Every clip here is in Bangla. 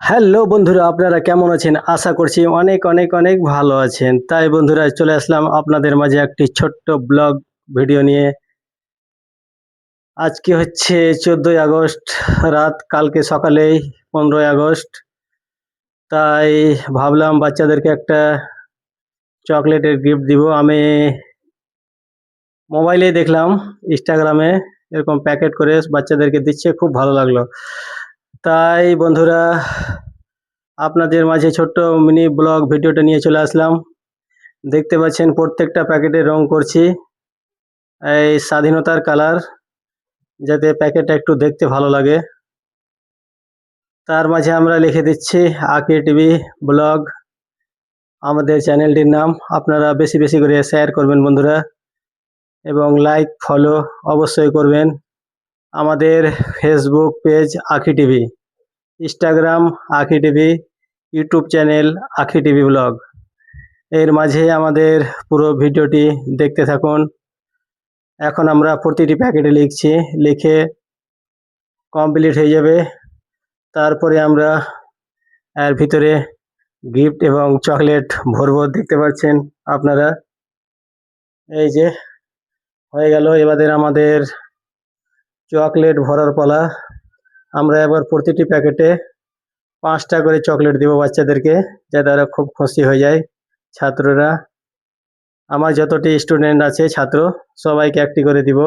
হ্যালো বন্ধুরা, আপনারা কেমন আছেন? আশা করছি অনেক, অনেক, অনেক ভালো আছেন। তাই বন্ধুরা চলে আসলাম আপনাদের মাঝে একটি ছোট্ট ব্লগ ভিডিও নিয়ে। আজকে হচ্ছে ১৪ই আগস্ট রাত, কালকে সকালেই ১৫ই আগস্ট। তাই ভাবলাম বাচ্চাদেরকে একটা চকলেটের গিফট দিব। আমি মোবাইলেই দেখলাম, ইনস্টাগ্রামে এরকম প্যাকেট করে বাচ্চাদেরকে দিচ্ছে, খুব ভালো লাগলো। তাই বন্ধুরা আপনাদের মাঝে ছোট্ট মিনি ব্লগ ভিডিওটা নিয়ে চলে আসলাম। দেখতে পাচ্ছেন প্রত্যেকটা প্যাকেটে রং করছি এই স্বাধীনতার কালার, যাতে প্যাকেটটা একটু দেখতে ভালো লাগে। তার মাঝে আমরা লিখে দিচ্ছি আঁকি টিভি ব্লগ, আমাদের চ্যানেলটির নাম। আপনারা বেশি বেশি করে শেয়ার করবেন বন্ধুরা, এবং লাইক ফলো অবশ্যই করবেন। আমাদের ফেসবুক পেজ আঁকি টিভি, ইনস্টাগ্রাম আঁকি টিভি, ইউটিউব চ্যানেল আঁকি টিভি ব্লগ। এর মাঝে আমাদের পুরো ভিডিওটি দেখতে থাকুন। এখন আমরা প্রতিটি প্যাকেটে লিখছি, লিখে কমপ্লিট হয়ে যাবে। তারপরে আমরা এর ভিতরে গিফট এবং চকলেট ভরবো, দেখতে পাচ্ছেন আপনারা। এই যে হয়ে গেল, এবারে আমাদের চকলেট ভরার পালা। আমরা এবার প্রতিটি প্যাকেটে 5টা করে চকলেট দিব বাচ্চাদেরকে, যাতে তারা খুব খুশি হয়ে যায়। ছাত্ররা, আমার যতটি স্টুডেন্ট আছে ছাত্র, সবাইকে একটি করে দিব।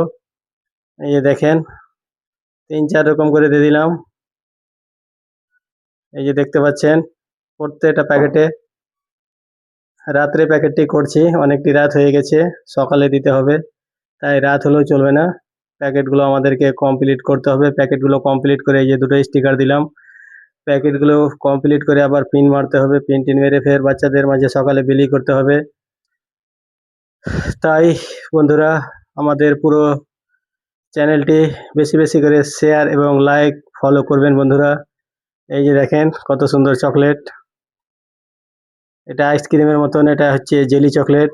এই যে দেখেন, 3-4 রকম করে দিয়ে দিলাম। এই যে দেখতে পাচ্ছেন প্রত্যেকটা প্যাকেটে। রাত্রে প্যাকেটটি করছি, অনেকটি রাত হয়ে গেছে, সকালে দিতে হবে, তাই রাত হলেও চলবে না। প্যাকেটগুলো আমাদেরকে কমপ্লিট করতে হবে। প্যাকেটগুলো কমপ্লিট করে এই যে 2টো স্টিকার দিলাম। প্যাকেটগুলো কমপ্লিট করে আবার পিন মারতে হবে। পিন টিন মেরে ফের বাচ্চাদের মাঝে সকালে বিলি করতে হবে। তাই বন্ধুরা আমাদের পুরো চ্যানেলটি বেশি বেশি করে শেয়ার এবং লাইক ফলো করবেন বন্ধুরা। এই যে দেখেন কত সুন্দর চকলেট, এটা আইসক্রিমের মতন, এটা হচ্ছে জেলি চকলেট।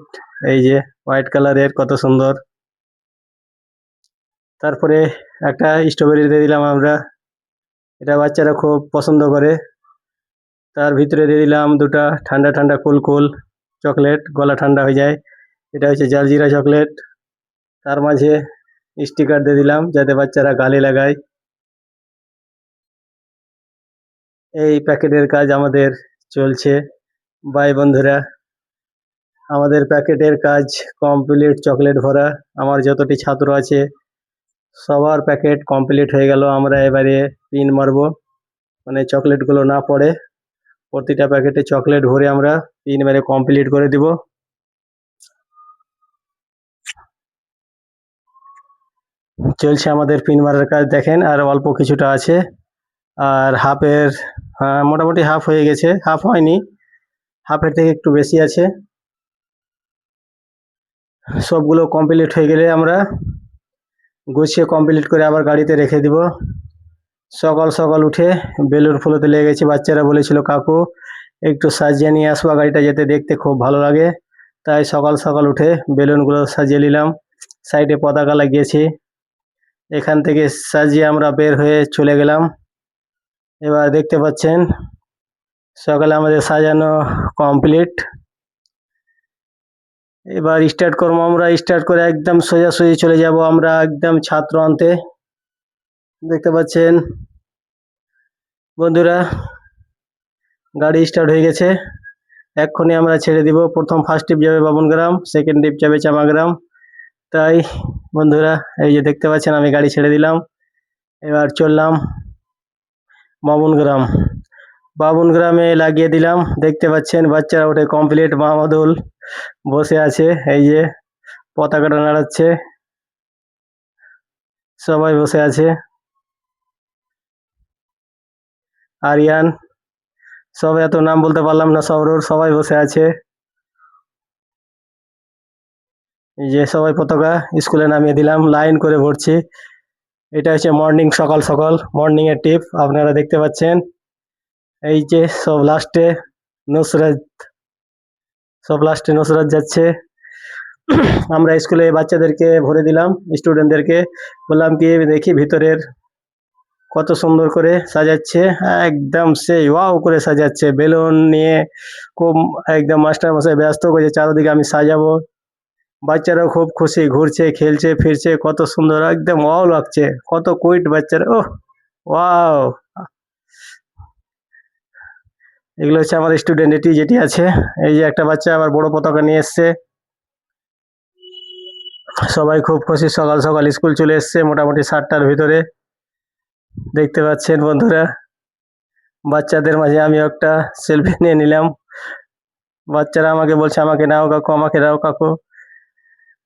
এই যে হোয়াইট কালারের, কত সুন্দর। তারপরে একটা স্ট্রবেরি দিয়ে দিলাম আমরা, এটা বাচ্চারা খুব পছন্দ করে। তার ভিতরে দিয়ে দিলাম 2টা ঠান্ডা ঠান্ডা কুল কুল চকলেট, গলা ঠান্ডা হয়ে যায়। এটা হচ্ছে জালজিরা চকলেট। তার মাঝে স্টিকার দিয়ে দিলাম যাতে বাচ্চারা গালে লাগায়। এই প্যাকেটের কাজ আমাদের চলছে। বাই বন্ধুরা, আমাদের প্যাকেটের কাজ কমপ্লিট, চকলেট ভরা। আমার যতটি ছাত্র আছে সবার প্যাকেট কমপ্লিট হয়ে গেল। আমরা এবারে পিন মারবো, মানে চকলেটগুলো না পড়ে। প্রতিটা প্যাকেটে চকলেট ভরে আমরা পিন মেরে কমপ্লিট করে দিব। চলছে আমাদের পিন মারার কাজ, দেখেন আর অল্প কিছুটা আছে। আর হাফের, মোটামুটি হাফ হয়ে গেছে, হাফ হয়নি, হাফের থেকে একটু বেশি আছে। সবগুলো কমপ্লিট হয়ে গেলে আমরা গুছিয়ে কমপ্লিট করে আবার গাড়িতে রেখে দিব। সকাল সকাল উঠে বেলুন ফুলোতে লেগে গেছি। বাচ্চারা বলেছিল কাকু একটু সাজিয়ে নিয়ে আসবা গাড়িটা, যাতে দেখতে খুব ভালো লাগে। তাই সকাল সকাল উঠে বেলুনগুলো সাজিয়ে নিলাম, সাইডে পতাকা লাগিয়েছি। এখান থেকে সাজিয়ে আমরা বের হয়ে চলে গেলাম। এবার দেখতে পাচ্ছেন সকালে আমাদের সাজানো কমপ্লিট। এবার স্টার্ট করবো আমরা। স্টার্ট করে একদম সোজাসুজি চলে যাব আমরা একদম ছাত্র আনতে। দেখতে পাচ্ছেন বন্ধুরা, গাড়ি স্টার্ট হয়ে গেছে। এক্ষুনি আমরা ছেড়ে দিব। প্রথম ফার্স্ট ট্রিপ যাবে বামুনগ্রাম, সেকেন্ড ট্রিপ যাবে চামাগ্রাম। তাই বন্ধুরা এই যে দেখতে পাচ্ছেন আমি গাড়ি ছেড়ে দিলাম। এবার চললাম বামুনগ্রাম। বামুনগ্রামে লাগিয়ে দিলাম। দেখতে পাচ্ছেন বাচ্চারা ওঠে কমপ্লিট, মাহমুদুল বসে আছে, এই যে পতাকাটা নাড়াচ্ছে, সবাই বসে আছে। আরিয়ান, সব এত নাম বলতে পারলাম না, সবরুর, সবাই বসে আছে। এই যে সবাই পতাকা স্কুলে নামিয়ে দিলাম, লাইন করে ভরছি। এটা হচ্ছে মর্নিং, সকাল সকাল মর্নিং এর টিপ, আপনারা দেখতে পাচ্ছেন। এই যে সব লাস্টে নুসরাত, সব লাস্টে নুসরাত যাচ্ছে। আমরা স্কুলে বাচ্চাদেরকে ভরে দিলাম, স্টুডেন্টদেরকে বললাম কি দেখি ভিতরের কত সুন্দর করে সাজাচ্ছে, একদম সেই ওয়াও করে সাজাচ্ছে বেলুন নিয়ে। খুব একদম মাস্টারমশাই ব্যস্ত করছে চারদিকে আমি সাজাবো। বাচ্চারাও খুব খুশি, ঘুরছে, খেলছে, ফিরছে, কত সুন্দর একদম ওয়াও লাগছে। কত কুইট বাচ্চারা, ওহ ওয়াও! এগুলো হচ্ছে আমার স্টুডেন্ট যেটি আছে। এই যে একটা বাচ্চা আবার বড় পতাকা নিয়ে এসছে। সবাই খুব খুশি, সকাল সকাল স্কুল চলে এসছে মোটামুটি 7টার ভিতরে। দেখতে পাচ্ছেন বন্ধুরা, বাচ্চাদের মাঝে আমি একটা সেলফি নিয়ে নিলাম। বাচ্চারা আমাকে বলছে আমাকে নাও কাকু, আমাকে নাও কাকু।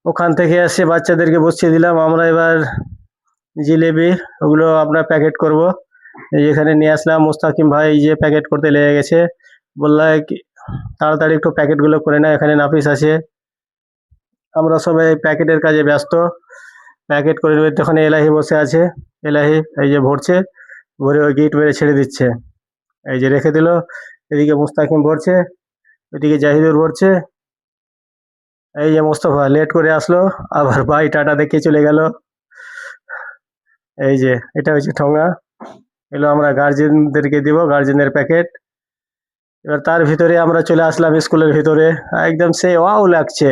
ওখান থেকে এসে বাচ্চাদেরকে বসিয়ে দিলাম। আমরা এবার জিলেবি ওগুলো আমরা প্যাকেট করব। এই এখানে নিয়ে আসলাম, মুস্তাকিম ভাই এই যে প্যাকেট করতে লেগে গেছে। বললো কি তাড়াতাড়ি একটু প্যাকেটগুলো করে নাও, এখানে নাফিস আছে। আমরা সবাই প্যাকেটের কাজে ব্যস্ত। প্যাকেট করে নেবে, তখন এলাহি বসে আছে। এলাহি এই যে ভরছে, ভরে ওই গিট মেরে ছেড়ে দিচ্ছে। এই যে রেখে দিল। এদিকে মুস্তাকিম ভরছে, এদিকে জাহিদুর ভরছে। এই যে মোস্তফা লেট করে আসলো, আবার বাই টাটা দেখে চলে গেল। এই যে এটা হচ্ছে ঠোঙা, এগুলো আমরা গার্জেনদেরকে দিব, গার্জেনের প্যাকেট। এবার তার ভিতরে আমরা চলে আসলাম স্কুলের ভিতরে। একদম সেই ওয়াও লাগছে,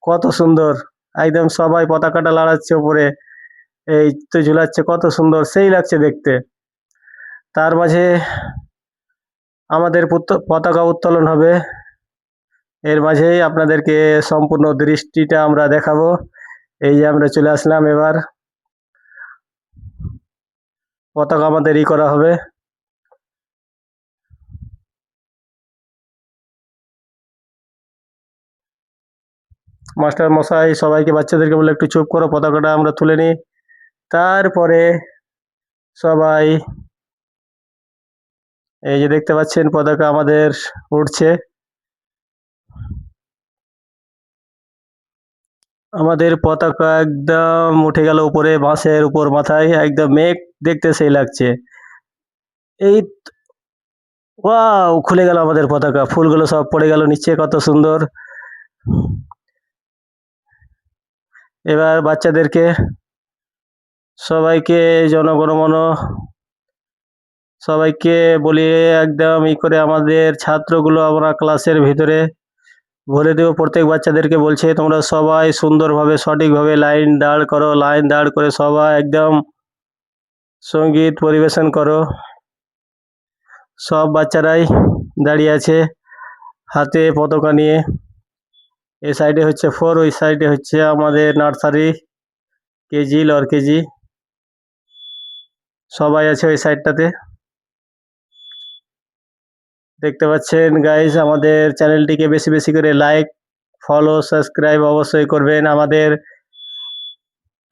কত সুন্দর। একদম সবাই পতাকাটা লড়াচ্ছে উপরে, এই তো ঝুলাচ্ছে, কত সুন্দর সেই লাগছে দেখতে। তার মাঝে আমাদের পতাকা উত্তোলন হবে। এর মাঝেই আপনাদেরকে সম্পূর্ণ দৃষ্টিটা আমরা দেখাবো। এই যে আমরা চলে আসলাম, এবার পতাকা আমাদের করা হবে। মাস্টার মশাই সবাইকে, বাচ্চাদেরকে বলে একটু চুপ করো, পতাকাটা আমরা তুলে নিই। তারপরে সবাই এই যে দেখতে পাচ্ছেন পতাকা আমাদের উঠছে। আমাদের পতাকা একদম উঠে গেল উপরে, বাঁশের উপর মাথায়, একদম মেঘ দেখতে সেই লাগছে। এই ওয়াও, খুলে গেল আমাদের পতাকা, ফুলগুলো সব পড়ে গেল নিচে, কত সুন্দর। এবার বাচ্চাদেরকে সবাইকে জনগণমন সবাইকে বলি একদম করে আমাদের ছাত্রগুলো আমরা ক্লাসের ভিতরে ভরে দেব। প্রত্যেক বাচ্চাদেরকে বলছে তোমরা সবাই সুন্দরভাবে সঠিকভাবে লাইন দাঁড় করো, লাইন দাঁড় করে সবাই একদম সঙ্গীত পরিবেশন করো। সব বাচ্চারাই দাঁড়িয়ে আছে হাতে পতাকা নিয়ে। এই সাইডে হচ্ছে 4, ওই সাইডে হচ্ছে আমাদের নার্সারি, কেজি, লর কেজি, সবাই আছে ওই সাইডটাতে। দেখতে পাচ্ছেন গাইজ, আমাদের চ্যানেলটিকে বেশি বেশি করে লাইক, ফলো, সাবস্ক্রাইব অবশ্যই করবেন। আমাদের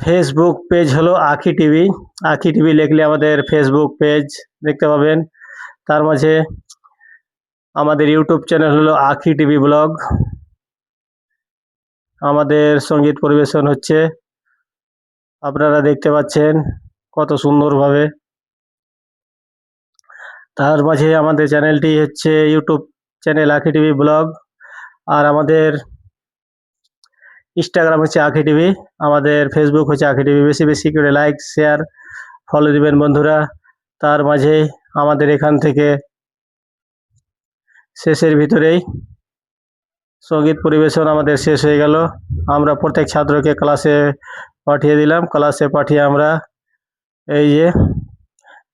ফেসবুক পেজ হলো আখি টিভি। আখি টিভি লিখলে আমাদের ফেসবুক পেজ দেখতে পাবেন। তার মাঝে আমাদের ইউটিউব চ্যানেল হলো আখি টিভি ব্লগ। আমাদের সঙ্গীত পরিবেশন হচ্ছে, আপনারা দেখতে পাচ্ছেন কত সুন্দরভাবে। তার মাঝে আমাদের চ্যানেলটি হচ্ছে ইউটিউব চ্যানেল আখি টিভি ব্লগ, আর আমাদের ইনস্টাগ্রাম হচ্ছে আখি টিভি, আমাদের ফেসবুক হচ্ছে আখি টিভি। বেশি বেশি করে লাইক, শেয়ার, ফলো দিবেন বন্ধুরা। তার মাঝে আমাদের এখান থেকে শেষের ভিতরেই সঙ্গীত পরিবেশন আমাদের শেষ হয়ে গেল। আমরা প্রত্যেক ছাত্রকে ক্লাসে পাঠিয়ে দিলাম। ক্লাসে পাঠিয়ে আমরা এই যে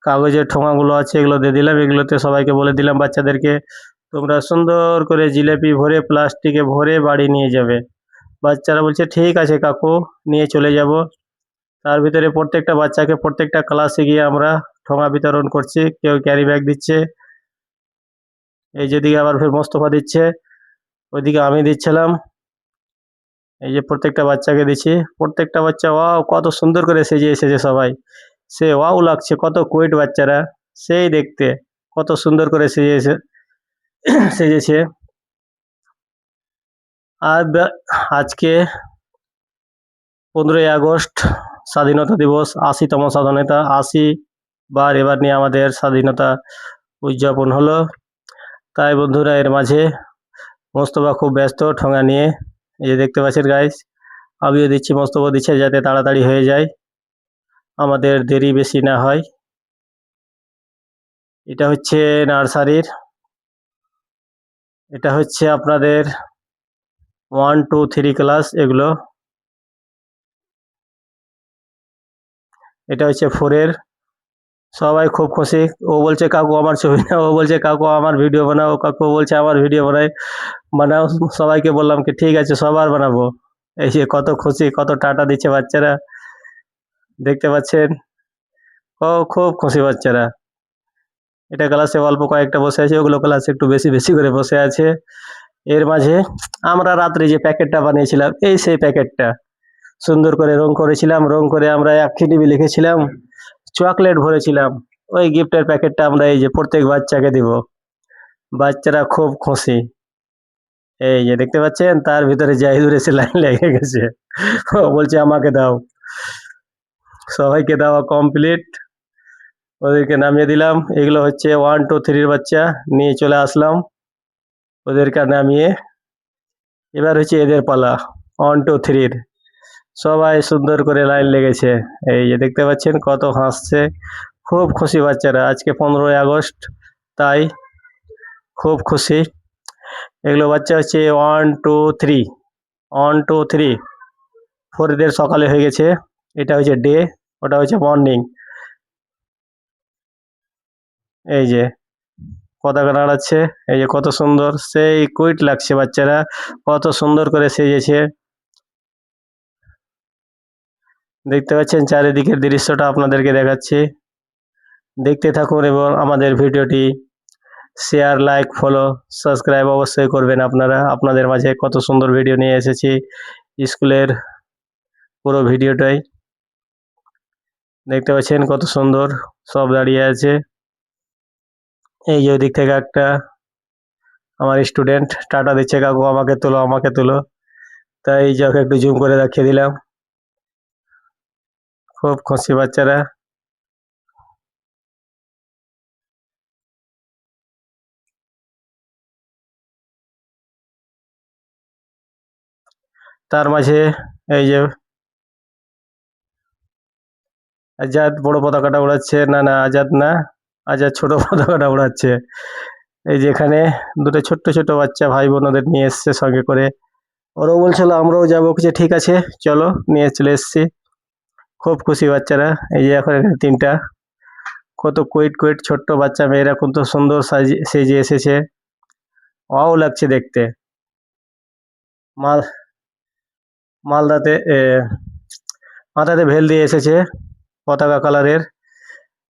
কাগজের ঠোঙাগুলো আছে এগুলো দিয়ে দিলাম। এগুলোতে সবাইকে বলে দিলাম বাচ্চাদেরকে তোমরা সুন্দর করে জিলেপি ভরে প্লাস্টিকে ভরে বাড়ি নিয়ে যাবে। বাচ্চারা বলছে ঠিক আছে কাকু, নিয়ে চলে যাব। তার ভিতরে প্রত্যেকটা বাচ্চাকে প্রত্যেকটা ক্লাসে গিয়ে আমরা ঠোঙা বিতরণ করছি, কেউ ক্যারি ব্যাগ দিচ্ছে। এই যেদিকে আবার ফের মোস্তফা দিচ্ছে, ওইদিকে আমি দিচ্ছিলাম। এই যে প্রত্যেকটা বাচ্চাকে দিচ্ছি। প্রত্যেকটা বাচ্চা ওয়াও কত সুন্দর করে সেজে এসেছে সবাই, সে ওয়াও লাগছে, কত কুইট বাচ্চারা সেই দেখতে, কত সুন্দর করে সেজেছে। আর আজকে 15ই আগস্ট স্বাধীনতা দিবস, 80তম স্বাধীনতা, 80 বার এবার নিয়ে আমাদের স্বাধীনতা উদযাপন হলো। তাই বন্ধুরা এর মাঝে মোস্তফা খুব ব্যস্ত ঠোঙা নিয়ে। এই যে দেখতে পাচ্ছেন গাইস, আমিও দিচ্ছি, মোস্তফা দিচ্ছে, যাতে তাড়াতাড়ি হয়ে যায়, আমাদের দেরি বেশি না হয়। এটা হচ্ছে নার্সারির, এটা হচ্ছে আপনাদের 1 2 3 ক্লাস এগুলো। এটা হচ্ছে 4 এর। সবাই খুব খুশি। ও বলছে কাকু আমার ছবি নাও, ও বলছে কাকু আমার ভিডিও বানাও, কাকু বলছে আমার ভিডিও বানাও। সবাইকে বললাম কি ঠিক আছে সবার বানাবো। এই যে কত খুশি, কত টাটা দিচ্ছে বাচ্চারা, দেখতে পাচ্ছেন। ও খুব খুশি বাচ্চারা। এটা ক্লাসে অল্প কয়েকটা বসে আছে, ওগুলো ক্লাসে একটু বেশি বেশি করে বসে আছে। এর মাঝে আমরা রাত্রে যে প্যাকেটটা বানিয়েছিলাম, এই সেই প্যাকেটটা সুন্দর করে রং করেছিলাম, রং করে আমরা অ্যাক্টিভিটি লিখেছিলাম, চকলেট ভরেছিলাম। ওই গিফটের প্যাকেটটা আমরা এই যে প্রত্যেক বাচ্চাকে দিব। বাচ্চারা খুব খুশি। এই যে দেখতে পাচ্ছেন, তার ভিতরে জাহিদুর এসে লাইন লেগে গেছে। ও বলছে আমাকে দাও। সবাইকে দেওয়া কমপ্লিট, ওদেরকে নামিয়ে দিলাম। এগুলো হচ্ছে 1 2 3 এর বাচ্চা, নিয়ে চলে আসলাম ওদেরকে নামিয়ে। এবার হচ্ছে এদের পালা 1 2 3 এর। সবাই সুন্দর করে লাইন লেগেছে। এই যে দেখতে পাচ্ছেন কত হাসছে, খুব খুশি বাচ্চারা। আজকে 15ই আগস্ট, তাই খুব খুশি। এগুলো বাচ্চা হচ্ছে 1 2 3, 1 2 3, 4 এদের সকালে হয়ে গেছে। এটা হচ্ছে ডে, ওটা হচ্ছে মর্নিং। এই যে পতাকা নাড়াচ্ছে, এই যে কত সুন্দর, সেই কুইট লাগছে বাচ্চারা, কত সুন্দর করে সেজেছে। দেখতে পাচ্ছেন চারিদিকের দৃশ্যটা আপনাদেরকে দেখাচ্ছি। দেখতে থাকুন এবং আমাদের ভিডিওটি শেয়ার, লাইক, ফলো, সাবস্ক্রাইব অবশ্যই করবেন আপনারা। আপনাদের মাঝে কত সুন্দর ভিডিও নিয়ে এসেছি, স্কুলের পুরো ভিডিওটাই দেখতে পাচ্ছেন কত সুন্দর সব দাঁড়িয়ে আছে। এই যে ওদিক থেকে একটা আমার স্টুডেন্ট টাটা দিচ্ছে, কাকু আমাকে তোলো আমাকে তোলো। তাই এই যাকে একটু জুম করে দেখিয়ে দিলাম। খুব খুশি বাচ্চারা। তার মাঝে এই যে আজাদ বড় পতাকাটা উড়াচ্ছে, না না আজাদ না, আজাদ ছোট পতাকাটা উড়াচ্ছে। এই যে এখানে দুটো ছোট্ট ছোট বাচ্চা ভাই বোন ওদের নিয়ে এসছে সঙ্গে করে। ওরাও বলছিল আমরাও যাবো, কিছু ঠিক আছে চলো, নিয়ে চলে এসছি। খুব খুশি বাচ্চারা। এই যে এখন এখানে 3টা কত কুইট কুইট ছোট্ট বাচ্চা মেয়েরা কত সুন্দর সেজে এসেছে, ওয়াও লাগছে দেখতে। মাল মালদাতে মাথাতে ভেল দিয়ে এসেছে পতাকা কালারের।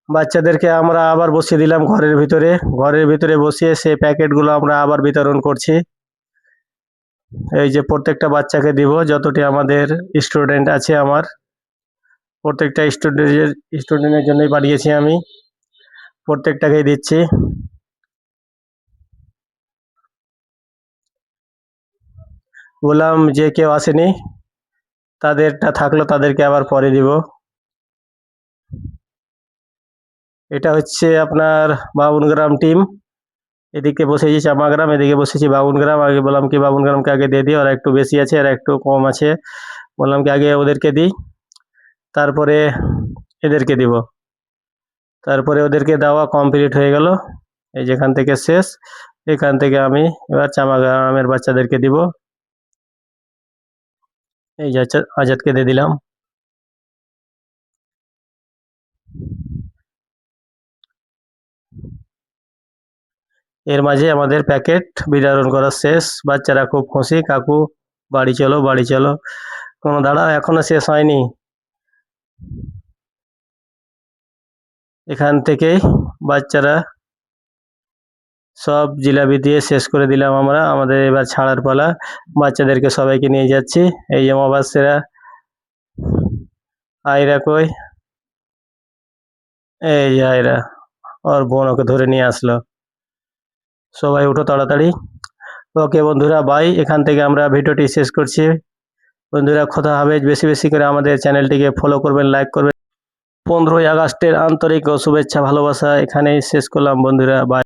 বাচ্চাদেরকে আমরা আবার বসিয়ে দিলাম ঘরের ভিতরে, ঘরের ভিতরে বসিয়ে সেই প্যাকেটগুলো আমরা আবার বিতরণ করছি। এই যে প্রত্যেকটা বাচ্চাকে দিব, যতটি আমাদের স্টুডেন্ট আছে আমার, প্রত্যেকটা স্টুডেন্টের জন্যই বানিয়েছি আমি, প্রত্যেকটাকেই দিচ্ছি। বললাম যে কেউ আসেনি তাদেরটা থাকলো, তাদেরকে আবার পরে দিব। এটা হচ্ছে আপনার বাবুনগ্রাম টিম। এদিকে বসেছি চামাগ্রাম, এদিকে বসেছি বাবুনগ্রাম। আগে বললাম কি বাবুনগ্রামকে আগে দিয়ে দিই, ওরা একটু বেশি আছে আর একটু কম আছে, বললাম কি আগে ওদেরকে দিই, তারপরে এদেরকে দিব। তারপরে ওদেরকে দেওয়া কমপ্লিট হয়ে গেল। এই যেখান থেকে শেষ, এখান থেকে আমি এবার চামাগ্রামের বাচ্চাদেরকে দিব। এই যে আজাদকে দিয়ে দিলাম। এর মাঝে আমাদের প্যাকেট বিতরণ করা শেষ। বাচ্চারা খুব খুশি, কাকু বাড়ি চলো বাড়ি চলো। কোনো দাঁড়াও, এখনো শেষ হয়নি। এখান থেকেই বাচ্চারা সব জিলাপি দিয়ে শেষ করে দিলাম আমরা। আমাদের এবার ছাড়ার পালা। বাচ্চাদেরকে সবাইকে নিয়ে যাচ্ছি। এই যে মবাসেরা, আয়রা কই, এই যে আয়রা, ওর বোন ওকে ধরে নিয়ে আসলো। সবাই উঠো তাড়াতাড়ি। ওকে বন্ধুরা বাই, এখান থেকে আমরা ভিডিওটি শেষ করছি। বন্ধুরা কথা হবে, বেশি বেশি করে আমাদের চ্যানেলটিকে ফলো করবেন, লাইক করবেন। 15ই আগস্টের আন্তরিক ও শুভেচ্ছা ভালোবাসা এখানেই শেষ করলাম বন্ধুরা, বাই।